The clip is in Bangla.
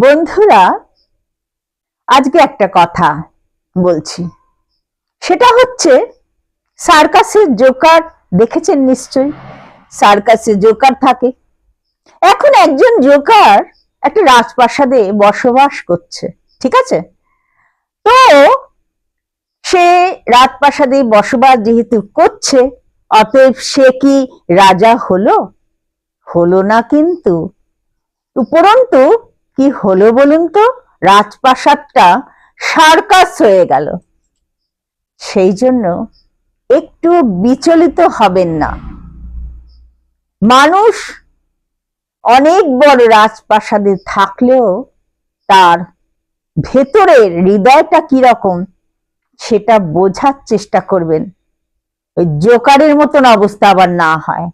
বন্ধুরা, আজকে একটা কথা বলছি। সেটা হচ্ছে সার্কাসের জোকার দেখেছেন নিশ্চয়ই। সার্কাসে জোকার থাকে। এখন একজন জোকার একটা রাজপ্রাসাদে বসবাস করছে, ঠিক আছে? তো সে রাজপ্রাসাদে বসবাস যেহেতু করছে, অতএব সে কি রাজা হলো? হলো না। কিন্তু উপরন্তু কি হলো বলুন তো? রাজপ্রাসাদটা সার্কাস হয়ে গেল। সেই জন্য একটু বিচলিত হবেন না। মানুষ অনেক বড় রাজপ্রাসাদে থাকলেও তার ভেতরের হৃদয়টা কিরকম সেটা বোঝার চেষ্টা করবেন, ওই জোকারের মতন অবস্থা আবার না হয়।